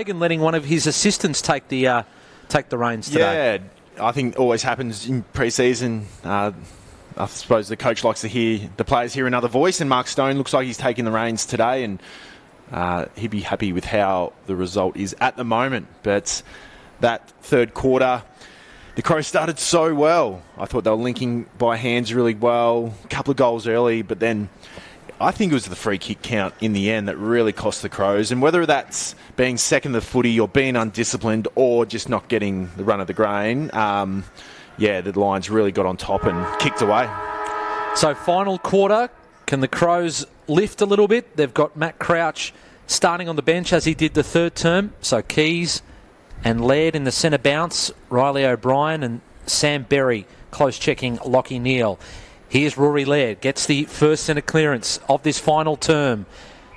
And letting one of his assistants take the reins today. Yeah, I think always happens in pre-season. I suppose the coach likes to hear the players hear another voice, and Mark Stone looks like he's taking the reins today, and he'd be happy with how the result is at the moment. But that third quarter, the Crows started so well. I thought they were linking by hands really well, a couple of goals early, but then I think it was the free kick count in the end that really cost the Crows. And whether that's being second to the footy or being undisciplined or just not getting the run of the grain, the Lions really got on top and kicked away. So final quarter, can the Crows lift a little bit? They've got Matt Crouch starting on the bench as he did the third term. So Keys and Laird in the centre bounce, Riley O'Brien and Sam Berry close checking Lachie Neale. Here's Rory Laird, gets the first centre clearance of this final term.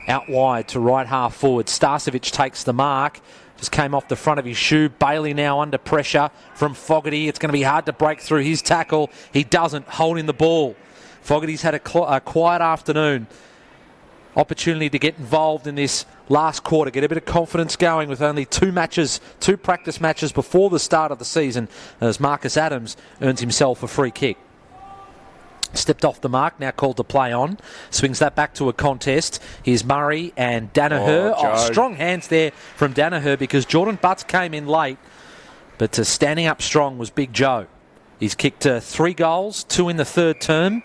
Out wide to right half forward. Starcevic takes the mark. Just came off the front of his shoe. Bailey now under pressure from Fogarty. It's going to be hard to break through his tackle. He doesn't, holding the ball. Fogarty's had a quiet afternoon. Opportunity to get involved in this last quarter. Get a bit of confidence going with only two practice matches before the start of the season as Marcus Adams earns himself a free kick. Stepped off the mark, now called to play on. Swings that back to a contest. Here's Murray and Danaher. Strong hands there from Danaher because Jordan Butts came in late. But standing up strong was Big Joe. He's kicked 3 goals, 2 in the third term.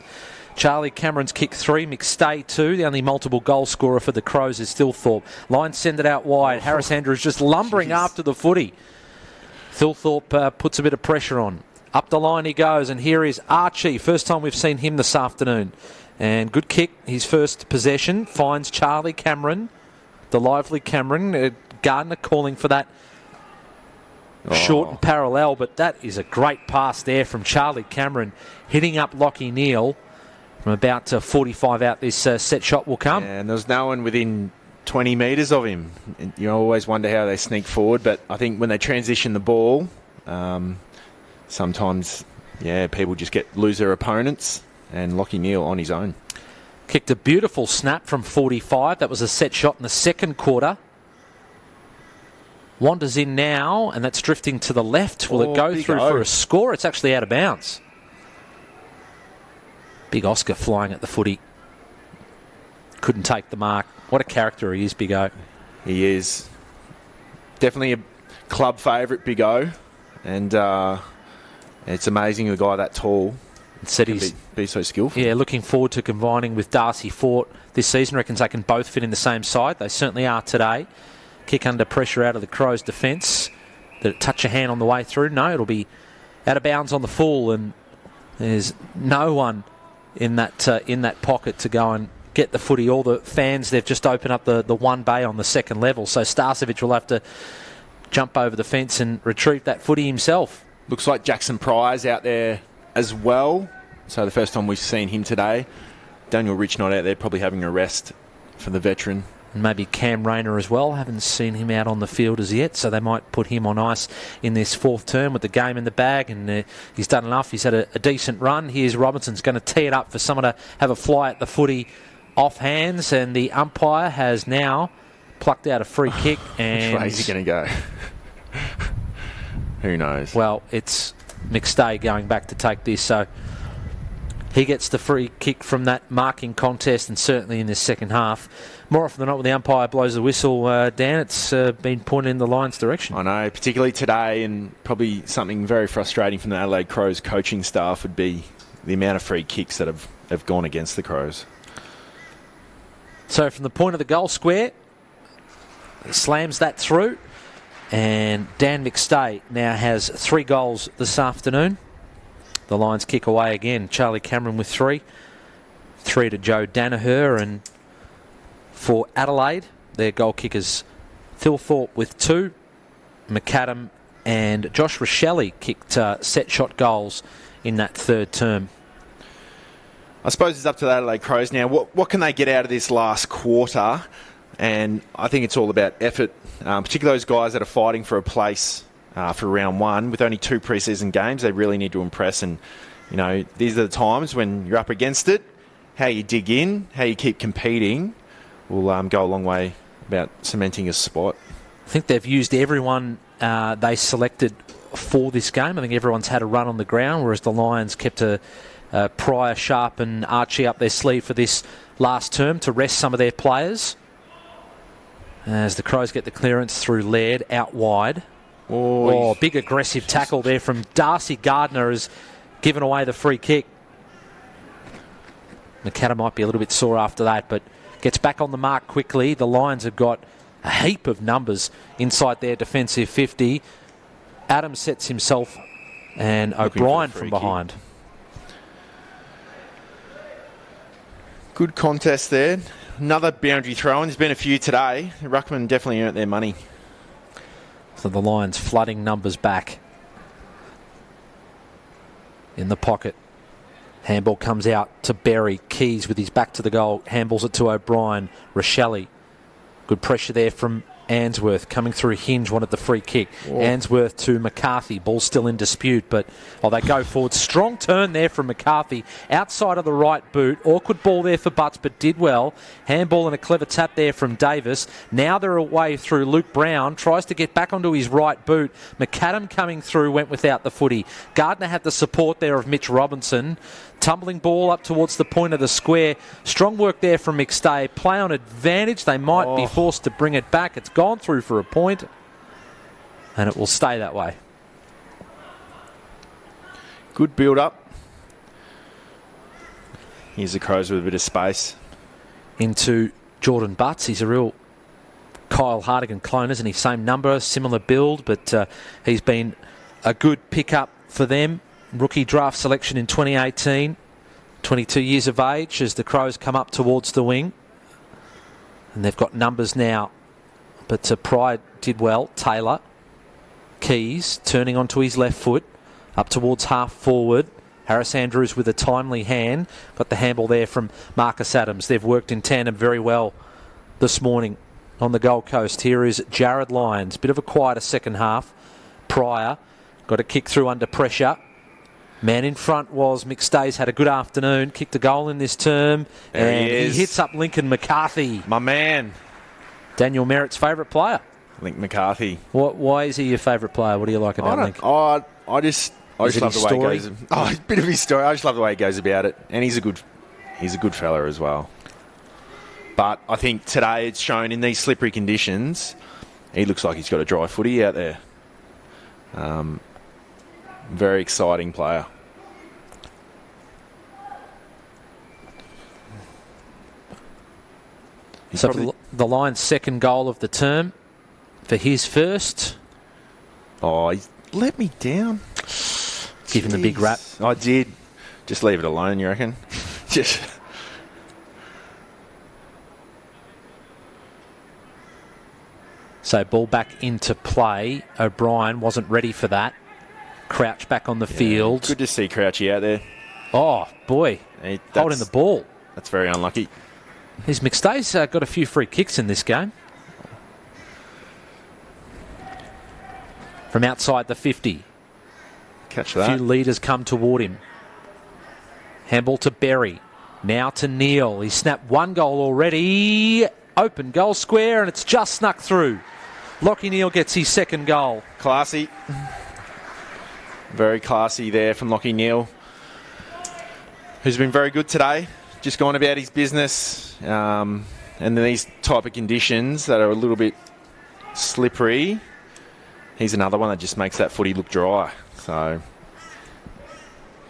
Charlie Cameron's kicked 3, McStay 2. The only multiple goal scorer for the Crows is Thilthorpe. Lions send it out wide. Harris Andrews just lumbering after the footy. Thilthorpe puts a bit of pressure on. Up the line he goes, and here is Archie. First time we've seen him this afternoon. And good kick, his first possession. Finds Charlie Cameron, the lively Cameron. Gardner calling for that short and parallel, but that is a great pass there from Charlie Cameron, hitting up Lachie Neale from about 45 out. This set shot will come. Yeah, and there's no one within 20 metres of him. You always wonder how they sneak forward, but I think when they transition the ball, sometimes, people just lose their opponents, and Lachie Neale on his own. Kicked a beautiful snap from 45. That was a set shot in the second quarter. Wanders in now, and that's drifting to the left. Will it go through for a score? It's actually out of bounds. Big Oscar flying at the footy. Couldn't take the mark. What a character he is, Big O. He is. Definitely a club favourite, Big O. And it's amazing a guy that tall can be so skillful. Yeah, looking forward to combining with Darcy Fort this season. Reckons they can both fit in the same side. They certainly are today. Kick under pressure out of the Crows' defence. Did it touch a hand on the way through? No, it'll be out of bounds on the full, and there's no one in that pocket to go and get the footy. All the fans, they've just opened up the one bay on the second level, so Starcevic will have to jump over the fence and retrieve that footy himself. Looks like Jackson Prize out there as well. So the first time we've seen him today. Daniel Rich not out there, probably having a rest for the veteran. And maybe Cam Rayner as well. Haven't seen him out on the field as yet, so they might put him on ice in this fourth term with the game in the bag, and he's done enough. He's had a decent run. Here's Robinson's going to tee it up for someone to have a fly at the footy off hands, and the umpire has now plucked out a free kick. And which way is he going to go? Who knows? Well, it's McStay going back to take this, so he gets the free kick from that marking contest, and certainly in this second half. More often than not, when the umpire blows the whistle, Dan, it's been pointed in the Lions' direction. I know, particularly today, and probably something very frustrating from the Adelaide Crows coaching staff would be the amount of free kicks that have gone against the Crows. So from the point of the goal square, slams that through, and Dan McStay now has 3 goals this afternoon. The Lions kick away again. Charlie Cameron with 3. 3 to Joe Danaher, and for Adelaide, their goal kickers Thilthorpe with 2. McAdam and Josh Rachelle kicked set shot goals in that third term. I suppose it's up to the Adelaide Crows now. What can they get out of this last quarter? And I think it's all about effort, particularly those guys that are fighting for a place for round 1. With only 2 preseason games, they really need to impress. And, you know, these are the times when you're up against it. How you dig in, how you keep competing will go a long way about cementing a spot. I think they've used everyone they selected for this game. I think everyone's had a run on the ground, whereas the Lions kept Pryor, Sharp and Archie up their sleeve for this last term to rest some of their players. As the Crows get the clearance through Laird out wide. Oh, big aggressive tackle there from Darcy Gardner has given away the free kick. McAdam might be a little bit sore after that, but gets back on the mark quickly. The Lions have got a heap of numbers inside their defensive 50. Adams sets himself and O'Brien from behind. Good contest there. Another boundary throw, and there's been a few today. Ruckman definitely earned their money. So the Lions flooding numbers back. In the pocket. Handball comes out to Berry. Keys with his back to the goal. Handballs it to O'Brien. Rachelle. Good pressure there from Answorth. Coming through Hinge, wanted the free kick. Whoa. Answorth to McCarthy. Ball still in dispute, but they go forward. Strong turn there from McCarthy. Outside of the right boot. Awkward ball there for Butts, but did well. Handball and a clever tap there from Davis. Now they're away through Luke Brown. Tries to get back onto his right boot. McAdam coming through, went without the footy. Gardner had the support there of Mitch Robinson. Tumbling ball up towards the point of the square. Strong work there from McStay. Play on advantage. They might be forced to bring it back. It's gone through for a point, and it will stay that way. Good build-up. Here's the Crows with a bit of space. Into Jordan Butts. He's a real Kyle Hartigan clone, isn't he? Same number, similar build, but he's been a good pickup for them. Rookie draft selection in 2018, 22 years of age as the Crows come up towards the wing. And they've got numbers now, but Pride did well. Taylor, Keys, turning onto his left foot, up towards half forward. Harris Andrews with a timely hand. Got the handball there from Marcus Adams. They've worked in tandem very well this morning on the Gold Coast. Here is Jared Lyons. Bit of a quieter second half. Pryor got a kick through under pressure. Man in front was McStay's had a good afternoon. Kicked a goal in this term. There and he hits up Lincoln McCarthy. My man. Daniel Merritt's favourite player. Link McCarthy. Why is he your favourite player? What do you like about Link? I just love the story? way he goes. Oh, a bit of his story. I just love the way he goes about it. And he's a good fella as well. But I think today it's shown in these slippery conditions, he looks like he's got a dry footy out there. Very exciting player. So the Lions' second goal of the term for his first. Oh, he let me down. Give him the big rap. I did. Just leave it alone, you reckon? Just. So ball back into play. O'Brien wasn't ready for that. Crouch back on the field. Good to see Crouchy out there. Oh, boy. Holding the ball. That's very unlucky. His McStay's got a few free kicks in this game. From outside the 50. Catch that. A few leaders come toward him. Handball to Berry. Now to Neal. He snapped one goal already. Open goal square, and it's just snuck through. Lachie Neale gets his second goal. Classy. Very classy there from Lachie Neale, who's been very good today. Just gone about his business. And in these type of conditions that are a little bit slippery, he's another one that just makes that footy look dry. So,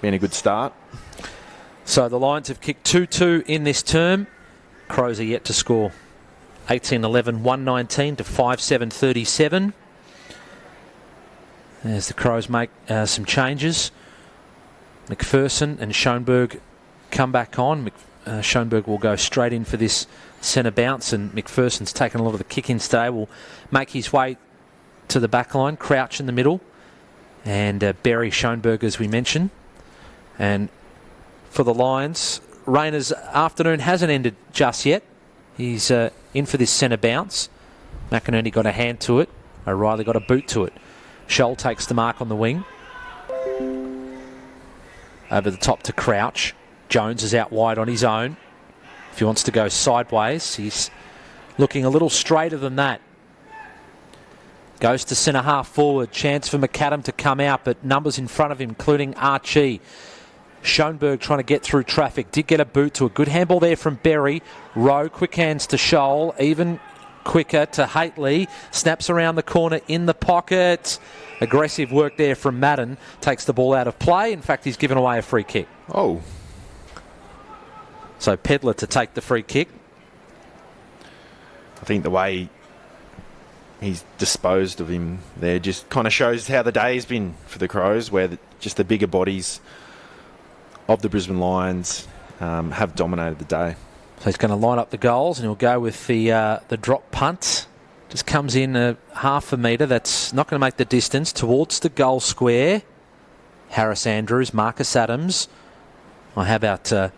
been a good start. So the Lions have kicked 2-2 in this term. Crows are yet to score. 18-11, 119 to 5-7-37. As the Crows make some changes. McPherson and Schoenberg come back on. Schoenberg will go straight in for this centre bounce, and McPherson's taken a lot of the kick-ins today. Will make his way to the back line, Crouch in the middle, and Berry Schoenberg, as we mentioned. And for the Lions, Rayner's afternoon hasn't ended just yet. He's in for this centre bounce. McInerney got a hand to it. O'Reilly got a boot to it. Scholl takes the mark on the wing. Over the top to Crouch. Jones is out wide on his own. If he wants to go sideways, he's looking a little straighter than that. Goes to centre half forward. Chance for McAdam to come out, but numbers in front of him, including Archie. Schoenberg trying to get through traffic. Did get a boot to a good handball there from Berry. Rowe, quick hands to Scholl. Even quicker to Haitley. Snaps around the corner in the pocket. Aggressive work there from Madden. Takes the ball out of play. In fact, he's given away a free kick. Oh. So Pedler to take the free kick. I think the way he's disposed of him there just kind of shows how the day's been for the Crows, where just the bigger bodies of the Brisbane Lions have dominated the day. So he's going to line up the goals, and he'll go with the drop punt. Just comes in a half a metre. That's not going to make the distance towards the goal square. Harris Andrews, Marcus Adams. Well, how about the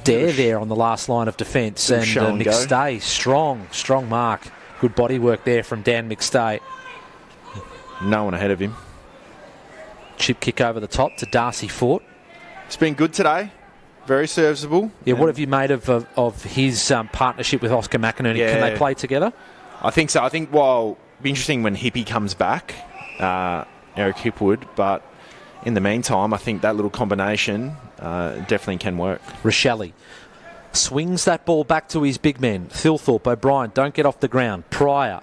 dare there on the last line of defence? And McStay, strong mark. Good body work there from Dan McStay. No one ahead of him. Chip kick over the top to Darcy Fort. It's been good today. Very serviceable. Yeah, what have you made of his partnership with Oscar McInerney? Yeah. Can they play together? I think so. I think it'll be interesting when Hippie comes back, Eric Hipwood, but in the meantime, I think that little combination definitely can work. Rachelle swings that ball back to his big men. Thilthorpe, O'Brien, don't get off the ground. Pryor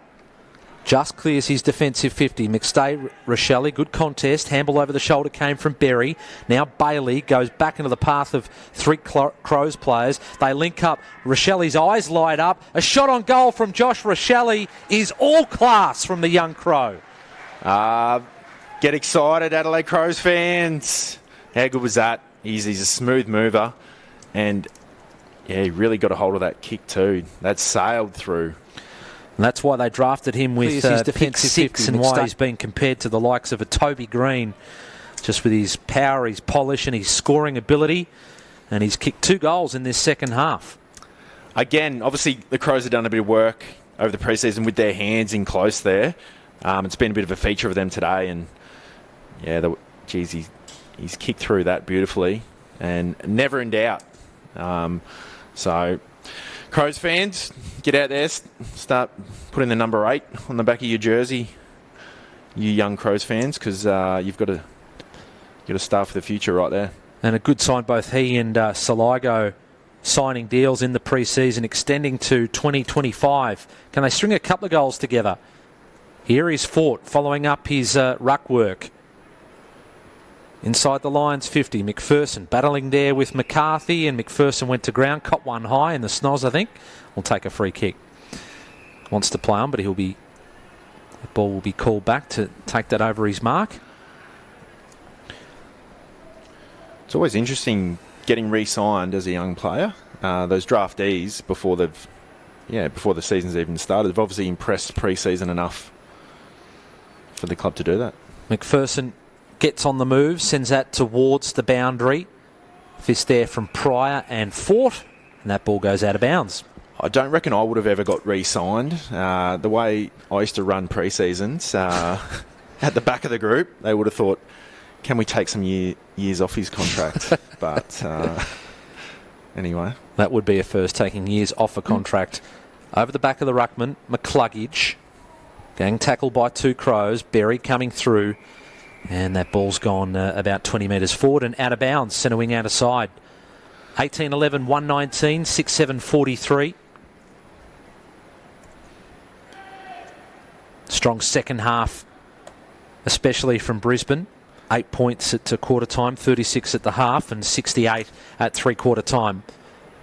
just clears his defensive 50. McStay, Rachelle, good contest. Handball over the shoulder came from Berry. Now Bailey goes back into the path of three Crows players. They link up. Rochelle's eyes light up. A shot on goal from Josh Rachelle is all class from the young Crow. Get excited, Adelaide Crows fans. How good was that? He's a smooth mover. And, yeah, he really got a hold of that kick too. That sailed through. And that's why they drafted him with his pick 6 and why he's been compared to the likes of a Toby Green, just with his power, his polish and his scoring ability. And he's kicked 2 goals in this second half. Again, obviously the Crows have done a bit of work over the preseason with their hands in close there. It's been a bit of a feature of them today. And, yeah, he's kicked through that beautifully and never in doubt. So... Crows fans, get out there, start putting the number 8 on the back of your jersey, you young Crows fans, because you've got to start for the future right there. And a good sign, both he and Saligo signing deals in the pre-season, extending to 2025. Can they string a couple of goals together? Here is Fort following up his ruck work. Inside the Lions 50, McPherson battling there with McCarthy, and McPherson went to ground, caught one high in the snoz, I think. Will take a free kick. Wants to play on, but the ball will be called back to take that over his mark. It's always interesting getting re-signed as a young player. Those draftees before the season's even started, they've obviously impressed pre-season enough for the club to do that. McPherson gets on the move, sends that towards the boundary. Fist there from Pryor and Fort, and that ball goes out of bounds. I don't reckon I would have ever got re-signed. The way I used to run pre-seasons, at the back of the group, they would have thought, can we take some years off his contract? But anyway. That would be a first, taking years off a contract. Over the back of the ruckman, McCluggage. Gang tackled by 2 Crows. Berry coming through. And that ball's gone about 20 metres forward and out of bounds. Centre wing out of side. 18-11, 119, 6-7, 43. Strong second half, especially from Brisbane. 8 points at quarter time, 36 at the half, and 68 at three-quarter time.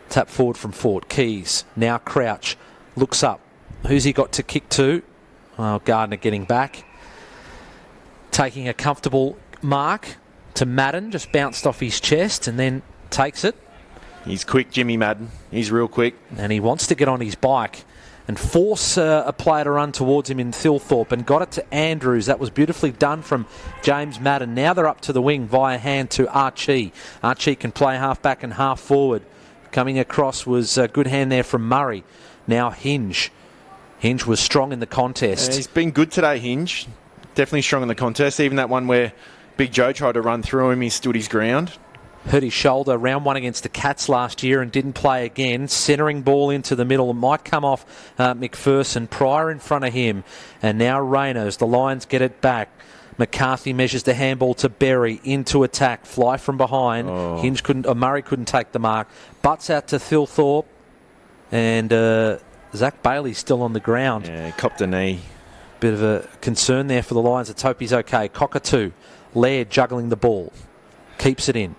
Tap forward from Fort. Keys, now Crouch, looks up. Who's he got to kick to? Oh, Gardner getting back. Taking a comfortable mark to Madden, just bounced off his chest and then takes it. He's quick, Jimmy Madden. He's real quick. And he wants to get on his bike and force a player to run towards him in Thilthorpe, and got it to Andrews. That was beautifully done from James Madden. Now they're up to the wing via hand to Archie. Archie can play half back and half forward. Coming across was a good hand there from Murray. Now Hinge. Hinge was strong in the contest. Yeah, he's been good today, Hinge. Definitely strong in the contest. Even that one where Big Joe tried to run through him, he stood his ground. hurt his shoulder, round one against the Cats last year and didn't play again. Centering ball into the middle. It might come off McPherson. Pryor in front of him. And now Reynolds. The Lions get it back. McCarthy measures the handball to Berry. Into attack. Fly from behind. Murray couldn't take the mark. Butts out to Thilthorpe. And Zach Bailey's still on the ground. Yeah, copped a knee. Bit of a concern there for the Lions. Let's hope he's okay. Cockatoo. Laird juggling the ball. Keeps it in.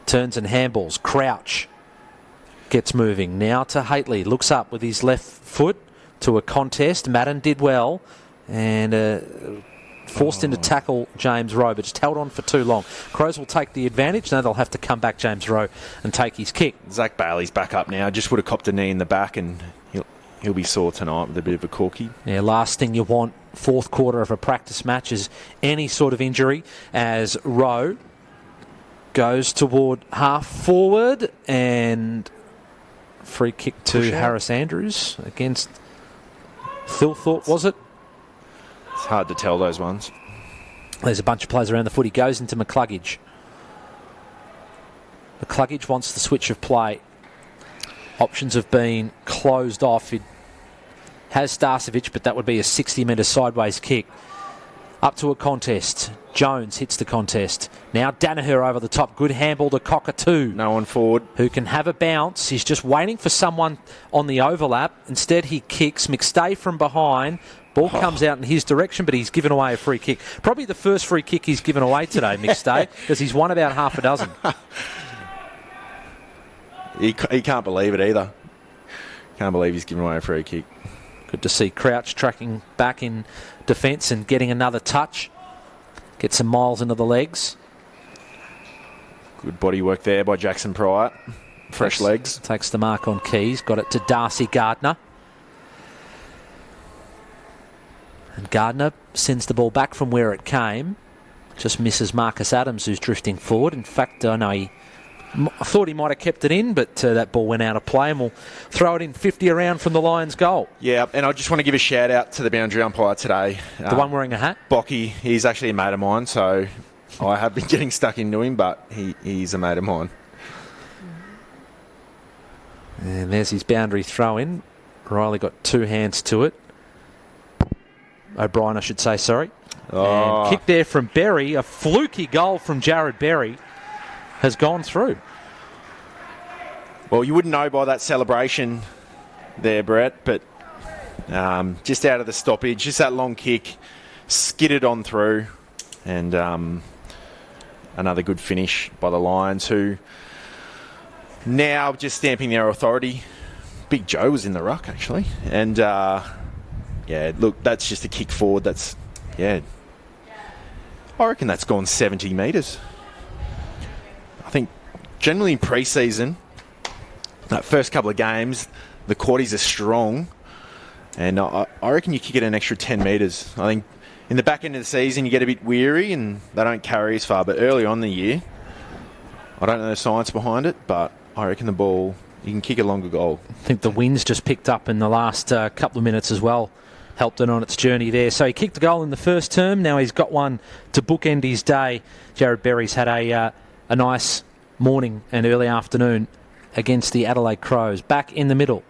Turns and handballs. Crouch gets moving. Now to Haitley. Looks up with his left foot to a contest. Madden did well and forced him to tackle James Rowe, but just held on for too long. Crows will take the advantage. Now they'll have to come back, James Rowe, and take his kick. Zach Bailey's back up now. Just would have copped a knee in the back and he'll be sore tonight with a bit of a corky. Yeah, last thing you want, fourth quarter of a practice match, is any sort of injury, as Rowe goes toward half forward and free kick to Harris Andrews against Thilthorpe, was it? It's hard to tell those ones. There's a bunch of players around the foot. He goes into McCluggage. McCluggage wants the switch of play. Options have been closed off. It has Starcevic, but that would be a 60-metre sideways kick. Up to a contest. Jones hits the contest. Now Danaher over the top. Good handball to Cockatoo. No one forward. Who can have a bounce. He's just waiting for someone on the overlap. Instead he kicks. McStay from behind. Ball comes out in his direction, but he's given away a free kick. Probably the first free kick he's given away today, McStay, because he's won about half a dozen. He can't believe it either. Can't believe he's given away a free kick. Good to see Crouch tracking back in defence and getting another touch. Get some miles into the legs. Good body work there by Jackson Pryor. Fresh legs. Takes the mark on Keys. Got it to Darcy Gardner. And Gardner sends the ball back from where it came. Just misses Marcus Adams, who's drifting forward. In fact, I thought he might have kept it in, but that ball went out of play, and we'll throw it in 50 around from the Lions' goal. Yeah, and I just want to give a shout out to the boundary umpire today. The one wearing a hat? Bocky. He's actually a mate of mine, so I have been getting stuck into him, but he's a mate of mine. And there's his boundary throw in. Riley got two hands to it. O'Brien, I should say, sorry. Oh. And kick there from Berry. A fluky goal from Jared Berry has gone through. Well, you wouldn't know by that celebration there, Brett, but just out of the stoppage, just that long kick, skidded on through, and another good finish by the Lions, who now just stamping their authority. Big Joe was in the ruck, actually, and yeah, look, that's just a kick forward. That's, yeah, I reckon that's gone 70 metres. I think generally in pre-season, that first couple of games, the quarties are strong, and I reckon you kick it an extra 10 metres. I think in the back end of the season you get a bit weary and they don't carry as far, but early on in the year, I don't know the science behind it, but I reckon the ball, you can kick a longer goal. I think the wind's just picked up in the last couple of minutes as well. Helped it on its journey there. So he kicked a goal in the first term. Now he's got one to bookend his day. Jared Berry's had a nice morning and early afternoon against the Adelaide Crows. Back in the middle.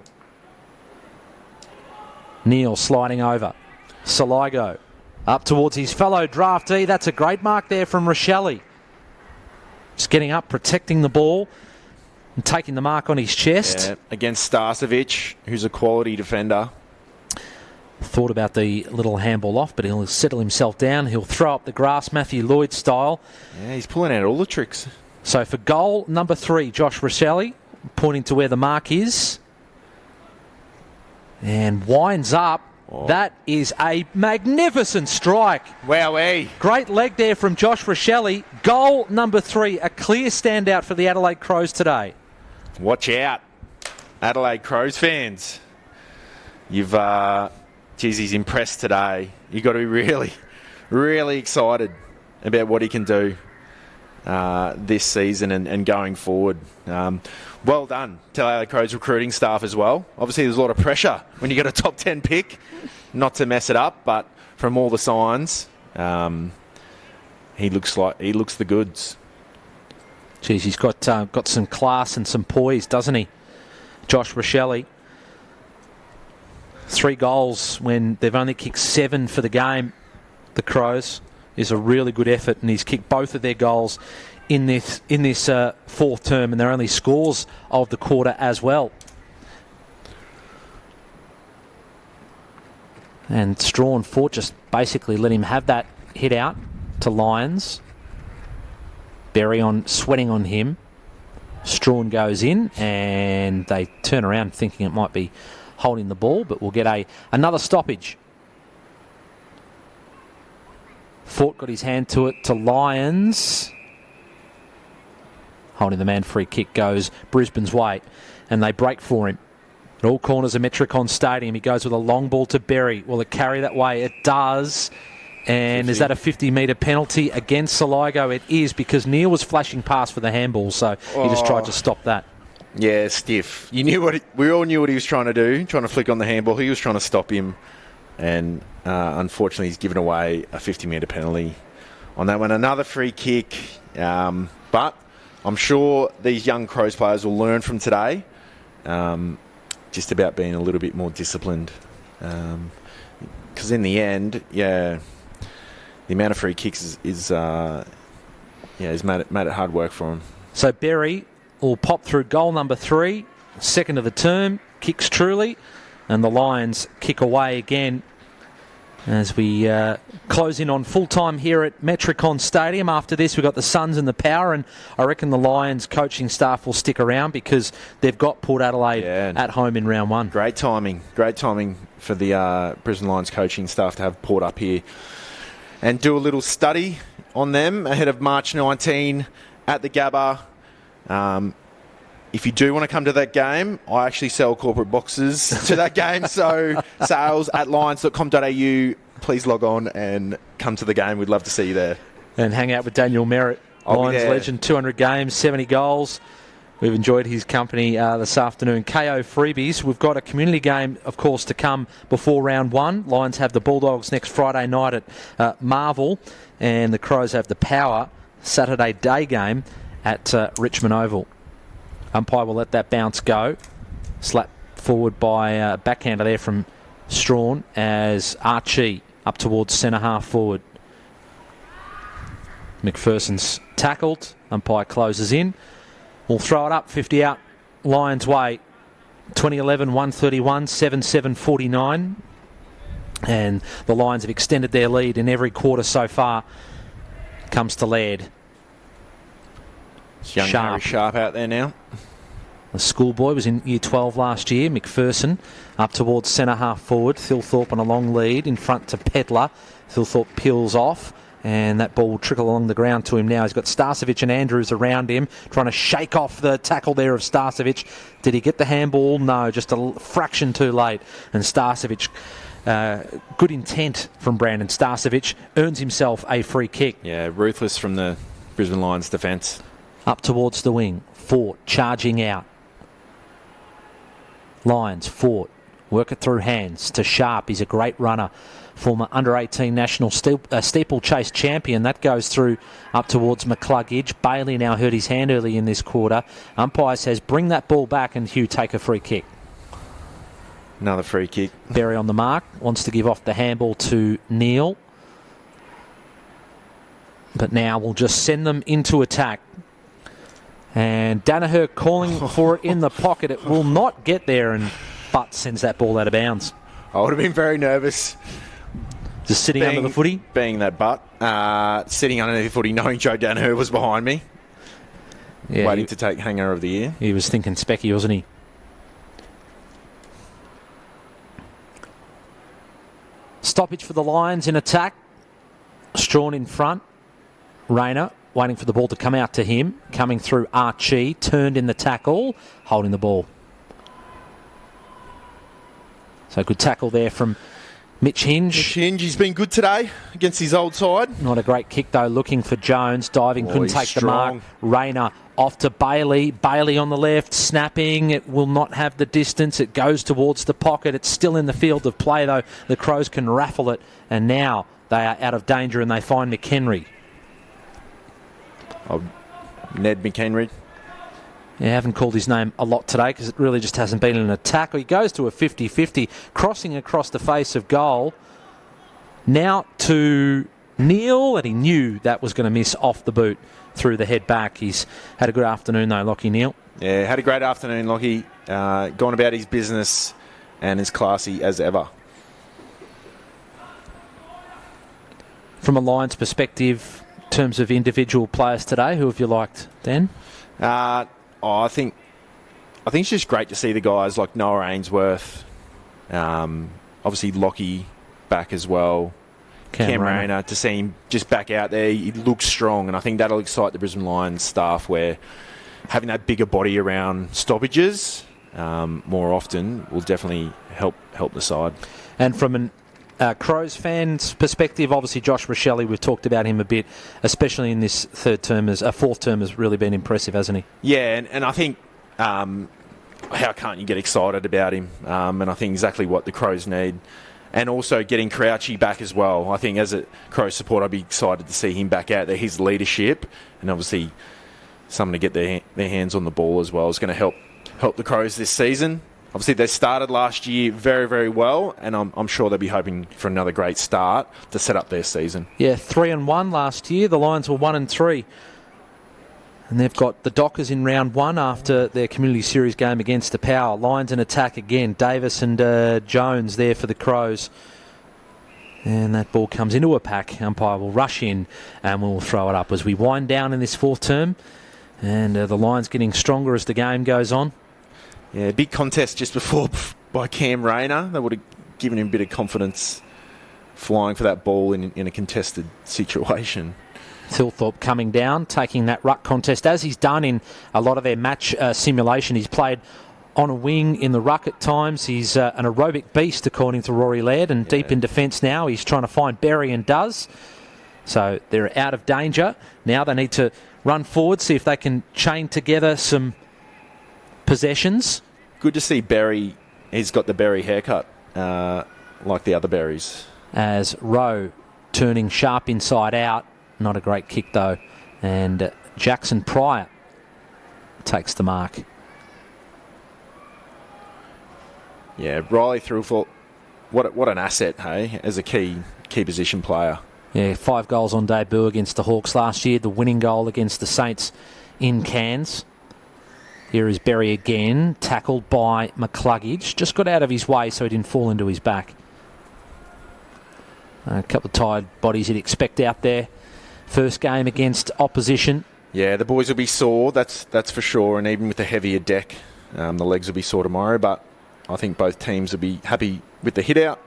Neil sliding over. Saligo up towards his fellow draftee. That's a great mark there from Rachelle. Just getting up, protecting the ball and taking the mark on his chest. Yeah, against Starcevic, who's a quality defender. Thought about the little handball off, but he'll settle himself down. He'll throw up the grass, Matthew Lloyd style. Yeah, he's pulling out all the tricks. So for goal number 3, Josh Rachelle, pointing to where the mark is. And winds up. Oh. That is a magnificent strike. Wowee. Great leg there from Josh Rachelle. Goal number 3, a clear standout for the Adelaide Crows today. Watch out, Adelaide Crows fans. You've... Geez, he's impressed today. You've got to be really, really excited about what he can do this season and going forward. Well done to Adelaide Crows recruiting staff as well. Obviously, there's a lot of pressure when you get a top 10 pick, not to mess it up. But from all the signs, he looks the goods. Geez, he's got some class and some poise, doesn't he? Josh Rachelle. 3 goals when they've only kicked 7 for the game. The Crows is a really good effort, and he's kicked both of their goals in this fourth term, and they're only scores of the quarter as well. And Strawn Fort just basically let him have that hit out to Lyons. Berry sweating on him. Strawn goes in, and they turn around thinking it might be holding the ball, but we'll get another stoppage. Fort got his hand to it to Lyons. Holding the man, free kick goes Brisbane's way, and they break for him. At all corners of Metricon Stadium, he goes with a long ball to Berry. Will it carry that way? It does. And 50. Is that a 50-metre penalty against Sligo? It is, because Neil was flashing past for the handball, so he just tried to stop that. Yeah, stiff. We all knew what he was trying to do, trying to flick on the handball. He was trying to stop him, and unfortunately he's given away a 50-metre penalty on that one. Another free kick, but I'm sure these young Crows players will learn from today, just about being a little bit more disciplined. Because in the end, the amount of free kicks is made it hard work for him. So Berry will pop through goal number 3, second of the term, kicks truly, and the Lions kick away again as we close in on full time here at Metricon Stadium. After this, we've got the Suns and the Power, and I reckon the Lions coaching staff will stick around because they've got Port Adelaide at home in round 1. Great timing for the Brisbane Lions coaching staff to have Port up here and do a little study on them ahead of March 19 at the Gabba. If you do want to come to that game, I actually sell corporate boxes to that game. So sales at lions.com.au. Please log on and come to the game. We'd love to see you there. And hang out with Daniel Merritt, Lions legend, 200 games, 70 goals. We've enjoyed his company this afternoon. KO freebies. We've got a community game, of course, to come before round 1. Lions have the Bulldogs next Friday night at Marvel, and the Crows have the Power Saturday day game at Richmond Oval. Umpire will let that bounce go. Slap forward by backhander there from Strawn as Archie up towards centre half forward. McPherson's tackled. Umpire closes in. We'll throw it up, 50 out, Lions way. 2011, 131, 7-7, 49. And the Lions have extended their lead in every quarter so far. Comes to Laird. Young Harry Sharp out there now. The schoolboy was in year 12 last year. McPherson up towards centre half forward. Thilthorpe on a long lead in front to Petler. Thilthorpe peels off, and that ball will trickle along the ground to him now. He's got Starcevic and Andrews around him, trying to shake off the tackle there of Starcevic. Did he get the handball? No, just a fraction too late. And Starcevic, good intent from Brandon Starcevic, earns himself a free kick. Yeah, ruthless from the Brisbane Lions defence. Up towards the wing. Fort charging out. Lions, Fort, work it through hands to Sharp. He's a great runner. Former under-18 national steeplechase champion. That goes through up towards McCluggage. Bailey now hurt his hand early in this quarter. Umpire says bring that ball back, and Hugh take a free kick. Another free kick. Berry on the mark. Wants to give off the handball to Neil. But now we'll just send them into attack. And Danaher calling for it in the pocket. It will not get there, and Butt sends that ball out of bounds. I would have been very nervous. Just sitting under the footy? Being that Butt. Sitting under the footy, knowing Joe Danaher was behind me. Yeah, waiting to take hanger of the year. He was thinking Specky, wasn't he? Stoppage for the Lions in attack. Strawn in front. Rayner waiting for the ball to come out to him. Coming through Archie. Turned in the tackle. Holding the ball. So good tackle there from Mitch Hinge. He's been good today against his old side. Not a great kick though, looking for Jones. Diving, couldn't take the mark. Rayner off to Bailey. Bailey on the left, snapping. It will not have the distance. It goes towards the pocket. It's still in the field of play though. The Crows can raffle it. And now they are out of danger and they find McHenry. Ned McHenry. Yeah, I haven't called his name a lot today because it really just hasn't been an attack. He goes to a 50-50, crossing across the face of goal. Now to Neil, and he knew that was going to miss off the boot through the head back. He's had a good afternoon though, Lockie Neil. Yeah, had a great afternoon, Lockie. Gone about his business and as classy as ever. From a Lions perspective, in terms of individual players today, who have you liked, Dan? I think it's just great to see the guys like Noah Ainsworth, obviously Lockie back as well, Cam Rayner, to see him just back out there. He looks strong, and I think that'll excite the Brisbane Lions staff, where having that bigger body around stoppages more often will definitely help the side. And from an Crows fans' perspective, obviously Josh Rachelle, we've talked about him a bit, especially in this fourth term has really been impressive, hasn't he? Yeah, and I think how can't you get excited about him? And I think exactly what the Crows need. And also getting Crouchy back as well. I think as a Crows supporter, I'd be excited to see him back out there. His leadership, and obviously someone to get their hands on the ball as well, is going to help the Crows this season. Obviously, they started last year very, very well, and I'm sure they'll be hoping for another great start to set up their season. Yeah, 3-1 last year. The Lions were 1-3. And they've got the Dockers in round one after their Community Series game against the Power. Lions in attack again. Davis and Jones there for the Crows. And that ball comes into a pack. Umpire will rush in and we'll throw it up as we wind down in this fourth term. And the Lions getting stronger as the game goes on. Yeah, big contest just before by Cam Rayner. That would have given him a bit of confidence flying for that ball in a contested situation. Thilthorpe coming down, taking that ruck contest, as he's done in a lot of their match simulation. He's played on a wing in the ruck at times. He's an aerobic beast, according to Rory Laird, and deep in defence now. He's trying to find Berry and does. So they're out of danger. Now they need to run forward, see if they can chain together some possessions. Good to see Berry. He's got the Berry haircut, like the other Berries. As Rowe turning sharp inside out. Not a great kick, though. And Jackson Pryor takes the mark. Yeah, Riley Thilthorpe, what an asset, hey, as a key position player. Yeah, 5 goals on debut against the Hawks last year. The winning goal against the Saints in Cairns. Here is Berry again, tackled by McCluggage. Just got out of his way so he didn't fall into his back. A couple of tired bodies you'd expect out there. First game against opposition. Yeah, the boys will be sore, that's for sure, and even with the heavier deck, the legs will be sore tomorrow, but I think both teams will be happy with the hit out.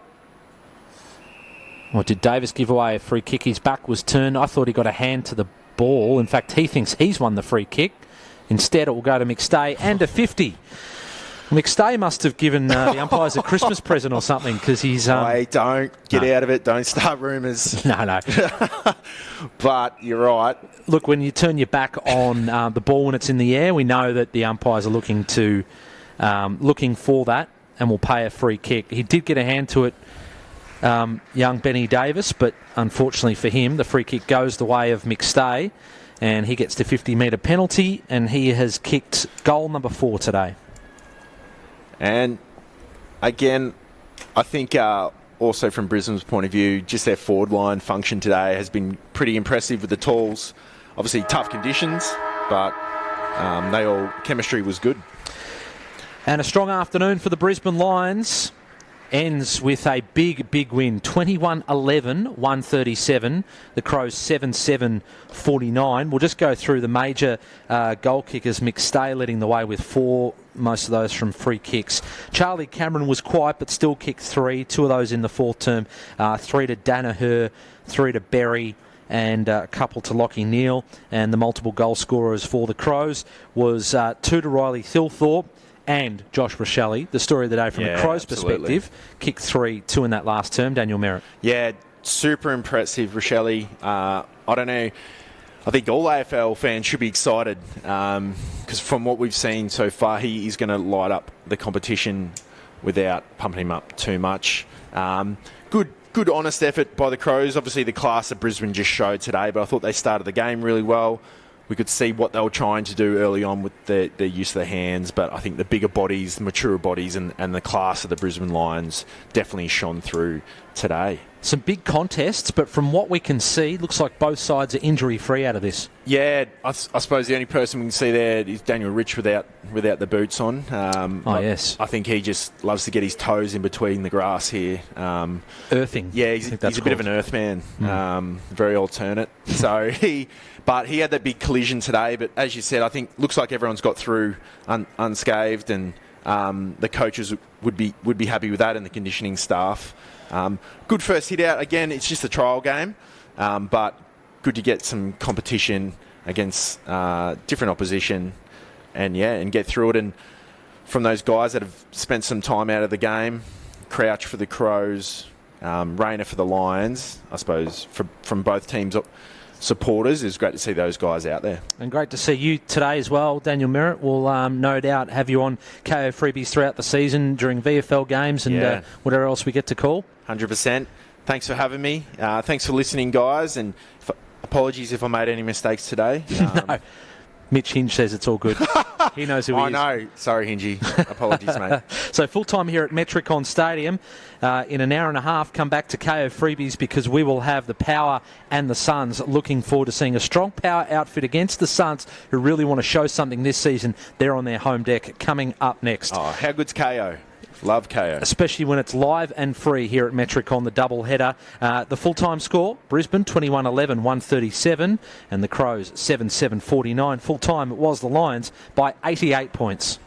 Well, did Davis give away a free kick? His back was turned. I thought he got a hand to the ball. In fact, he thinks he's won the free kick. Instead, it will go to McStay and a 50. McStay must have given the umpires a Christmas present or something, because he's... Wait, don't get out of it. Don't start rumours. No. But you're right. Look, when you turn your back on the ball when it's in the air, we know that the umpires are looking for that and will pay a free kick. He did get a hand to it, young Benny Davis, but unfortunately for him, the free kick goes the way of McStay, and he gets the 50-metre penalty, and he has kicked goal number 4 today. And again, I think also from Brisbane's point of view, just their forward line function today has been pretty impressive with the talls. Obviously tough conditions, but chemistry was good. And a strong afternoon for the Brisbane Lions. Ends with a big win. 21-11, 137. The Crows 7-7-49. We'll just go through the major goal kickers. McStay leading the way with 4, most of those from free kicks. Charlie Cameron was quiet but still kicked 3. 2 of those in the fourth term. 3 to Danaher, 3 to Berry, and a couple to Lockie Neal. And the multiple goal scorers for the Crows was 2 to Riley Thilthorpe and Josh Rachelle. The story of the day from the Crows' perspective, kicked 3, 2 in that last term. Daniel Merritt. Yeah, super impressive, Rachelle. I don't know. I think all AFL fans should be excited because from what we've seen so far, he is going to light up the competition without pumping him up too much. Good, honest effort by the Crows. Obviously, the class that Brisbane just showed today, but I thought they started the game really well. we could see what they were trying to do early on with their use of their hands, but I think the bigger bodies, mature bodies, and the class of the Brisbane Lions definitely shone through today. Some big contests, but from what we can see, looks like both sides are injury-free out of this. Yeah, I suppose the only person we can see there is Daniel Rich without the boots on. Yes. I think he just loves to get his toes in between the grass here. Earthing. Yeah, he's a bit of an earthman. Very alternate. So but he had that big collision today. But as you said, I think looks like everyone's got through unscathed, and the coaches would be happy with that, and the conditioning staff. Good first hit out. Again, it's just a trial game, but good to get some competition against different opposition, and get through it. And from those guys that have spent some time out of the game, Crouch for the Crows, Rayner for the Lions, I suppose from both teams' supporters, it's great to see those guys out there. And great to see you today as well, Daniel Merritt. We'll no doubt have you on KO freebies throughout the season during VFL games and whatever else we get to call. 100%. Thanks for having me. Thanks for listening, guys, and apologies if I made any mistakes today. No. Mitch Hinge says it's all good. He knows who he is. I know. Sorry, Hingy. Apologies, mate. So full-time here at Metricon Stadium. In an hour and a half, come back to KO freebies because we will have the Power and the Suns. Looking forward to seeing a strong Power outfit against the Suns, who really want to show something this season. They're on their home deck. Coming up next. Oh, how good's KO? Love KO. Especially when it's live and free here at Metricon, the double header. The full-time score, Brisbane 21-11, 137, and the Crows 7-7-49. Full-time, it was the Lions by 88 points.